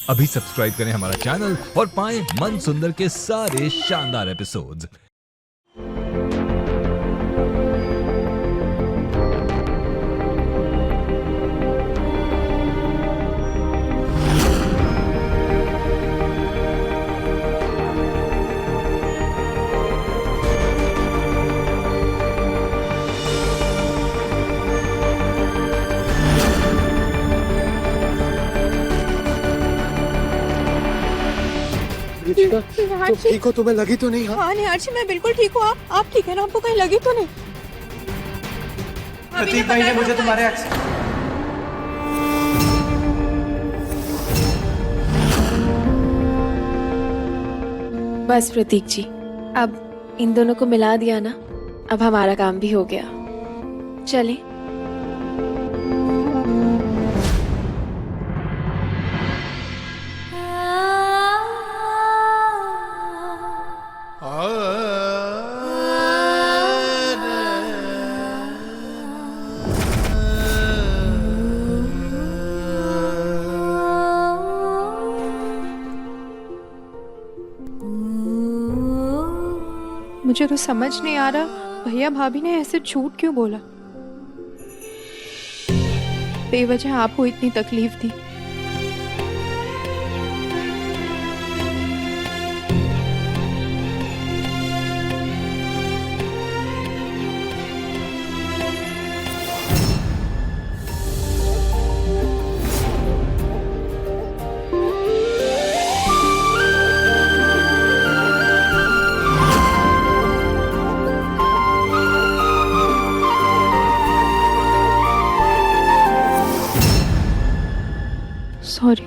अभी सब्सक्राइब करें हमारा चैनल और पाएं मन सुंदर के सारे शानदार एपिसोड्स। तुम ठीक हो? तुम्हें लगी तो नहीं? हाँ निहार मैं बिल्कुल ठीक हूँ। आप ठीक है ना? आपको कहीं लगी तो नहीं? प्रतीक भाई ने मुझे तुम्हारे बस प्रतीक जी, अब इन दोनों को मिला दिया ना, अब हमारा काम भी हो गया। चलें। मुझे तो समझ नहीं आ रहा भैया भाभी ने ऐसे झूठ क्यों बोला। बेवजह आपको इतनी तकलीफ दी। सॉरी।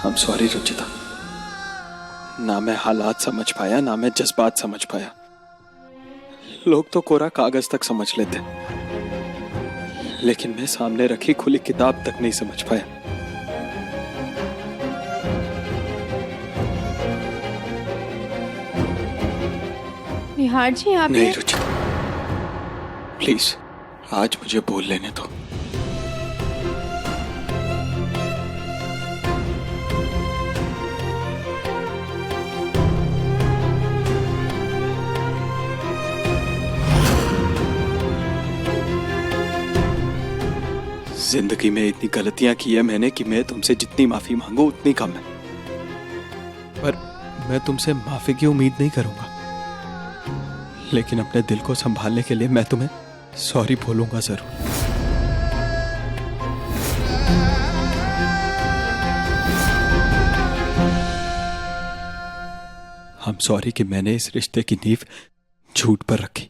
I'm sorry रुचिता, ना मैं हालात समझ पाया, ना मैं जज्बात समझ पाया। लोग तो कोरा कागज तक समझ लेते, लेकिन मैं सामने रखी खुली किताब तक नहीं समझ पाया। निहार जी आप नहीं रुचिता, प्लीज आज मुझे बोल लेने दो। जिंदगी में इतनी गलतियां की है मैंने कि मैं तुमसे जितनी माफी मांगू उतनी कम है, पर मैं तुमसे माफी की उम्मीद नहीं करूंगा। लेकिन अपने दिल को संभालने के लिए मैं तुम्हें सॉरी बोलूंगा जरूर। हम सॉरी कि मैंने इस रिश्ते की नींव झूठ पर रखी।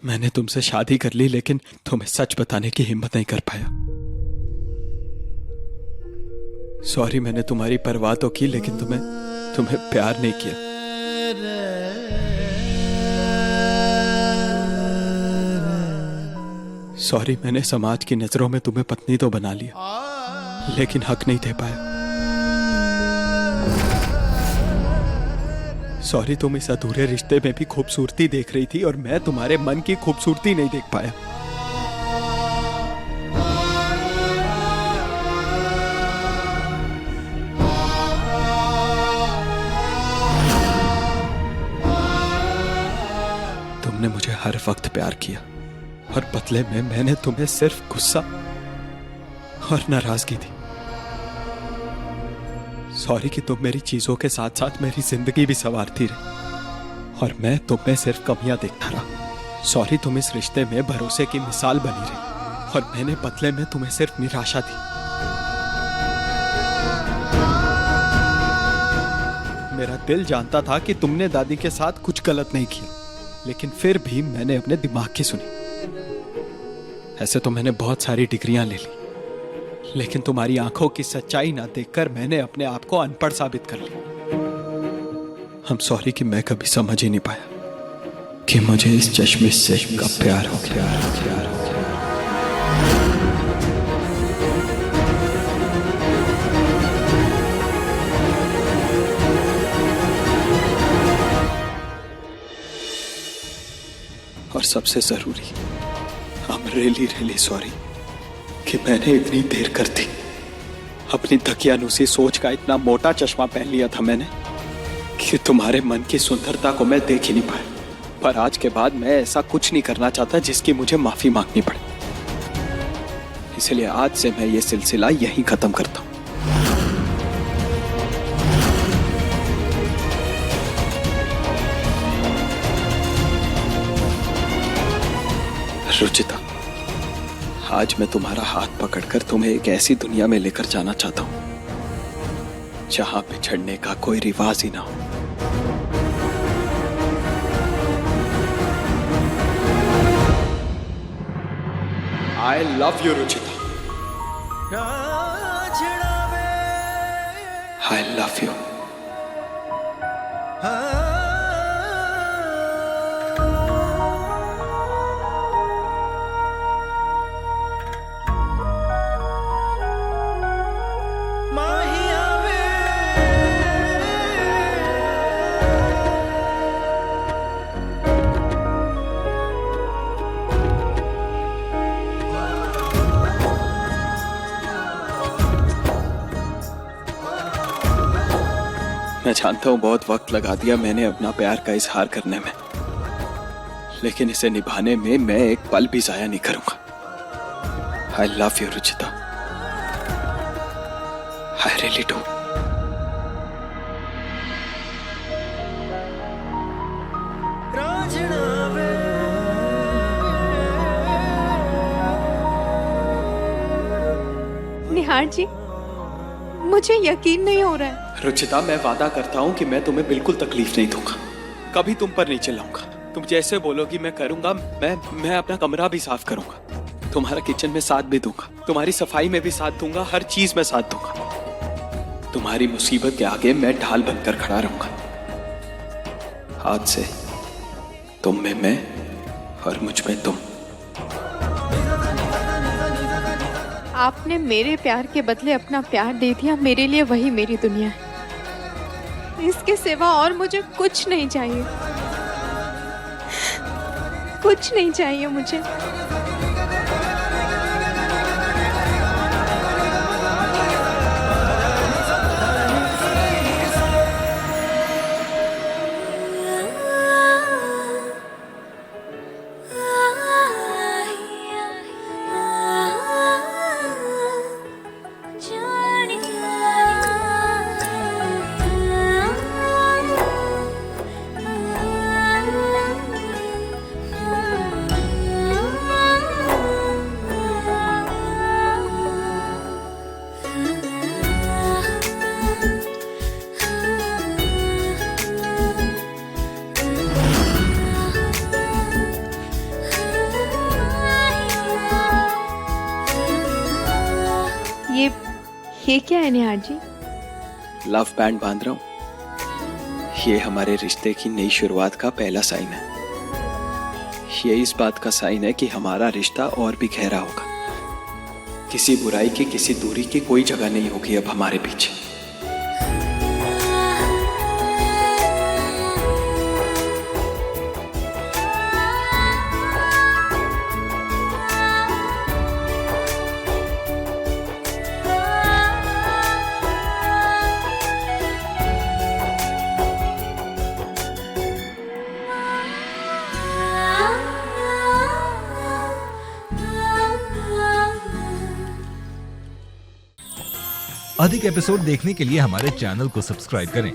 मैंने तुमसे शादी कर ली, लेकिन तुम्हें सच बताने की हिम्मत नहीं कर पाया। सॉरी, मैंने तुम्हारी परवाह तो की, लेकिन तुम्हें प्यार नहीं किया। सॉरी, मैंने समाज की नजरों में तुम्हें पत्नी तो बना लिया, लेकिन हक नहीं दे पाया। सॉरी, तुम इस अधूरे रिश्ते में भी खूबसूरती देख रही थी और मैं तुम्हारे मन की खूबसूरती नहीं देख पाया। तुमने मुझे हर वक्त प्यार किया और बदले में मैंने तुम्हें सिर्फ गुस्सा और नाराजगी दी। सॉरी कि तुम मेरी चीजों के साथ साथ मेरी जिंदगी भी संवारती रही और मैं तुम्हें सिर्फ कमियां देखता रहा। सॉरी, तुम इस रिश्ते में भरोसे की मिसाल बनी रही और मैंने बदले में तुम्हें सिर्फ निराशा दी। मेरा दिल जानता था कि तुमने दादी के साथ कुछ गलत नहीं किया, लेकिन फिर भी मैंने अपने दिमाग की सुनी। ऐसे तो मैंने बहुत सारी डिग्रियां ले ली, लेकिन तुम्हारी आंखों की सच्चाई ना देखकर मैंने अपने आप को अनपढ़ साबित कर लिया। I'm sorry कि मैं कभी समझ ही नहीं पाया कि मुझे इस चश्मे से कब प्यार हो गया। और सबसे जरूरी, I'm really sorry कि मैंने इतनी देर कर दी। अपनी दकियानूसी सोच का इतना मोटा चश्मा पहन लिया था मैंने कि तुम्हारे मन की सुंदरता को मैं देख ही नहीं पाया। पर आज के बाद मैं ऐसा कुछ नहीं करना चाहता जिसकी मुझे माफी मांगनी पड़े। इसलिए आज से मैं ये सिलसिला यहीं खत्म करता हूं। रुचिता, आज मैं तुम्हारा हाथ पकड़कर तुम्हें एक ऐसी दुनिया में लेकर जाना चाहता हूं जहां बिछड़ने का कोई रिवाज ही ना हो। I love you, Ruchita. I love you। मैं जानता हूं बहुत वक्त लगा दिया मैंने अपना प्यार का इजहार करने में, लेकिन इसे निभाने में मैं एक पल भी जाया नहीं करूंगा। I love you, Ruchita. I really do। निहार जी, मुझे यकीन नहीं हो रहा है। रुचिता, मैं वादा करता हूं कि मैं तुम्हें बिल्कुल तकलीफ नहीं दूंगा, कभी तुम पर नहीं चिल्लाऊंगा। तुम जैसे बोलोगी मैं करूंगा। मैं अपना कमरा भी साफ करूंगा, तुम्हारा किचन में साथ भी दूंगा, तुम्हारी सफाई में भी साथ दूंगा, हर चीज में साथ दूंगा। तुम्हारी मुसीबत के आगे मैं ढाल बनकर खड़ा रहूंगा। आज से तुम में मैं और मुझ में तुम। आपने मेरे प्यार के बदले अपना प्यार दे दिया, मेरे लिए वही मेरी दुनिया है। इसके सिवा और मुझे कुछ नहीं चाहिए, कुछ नहीं चाहिए मुझे। ये क्या है निहार जी? लव बैंड बांध रहा हूं। ये हमारे रिश्ते की नई शुरुआत का पहला साइन है। ये इस बात का साइन है कि हमारा रिश्ता और भी गहरा होगा। किसी बुराई की, किसी दूरी की कोई जगह नहीं होगी अब हमारे पीछे। अधिक एपिसोड देखने के लिए हमारे चैनल को सब्सक्राइब करें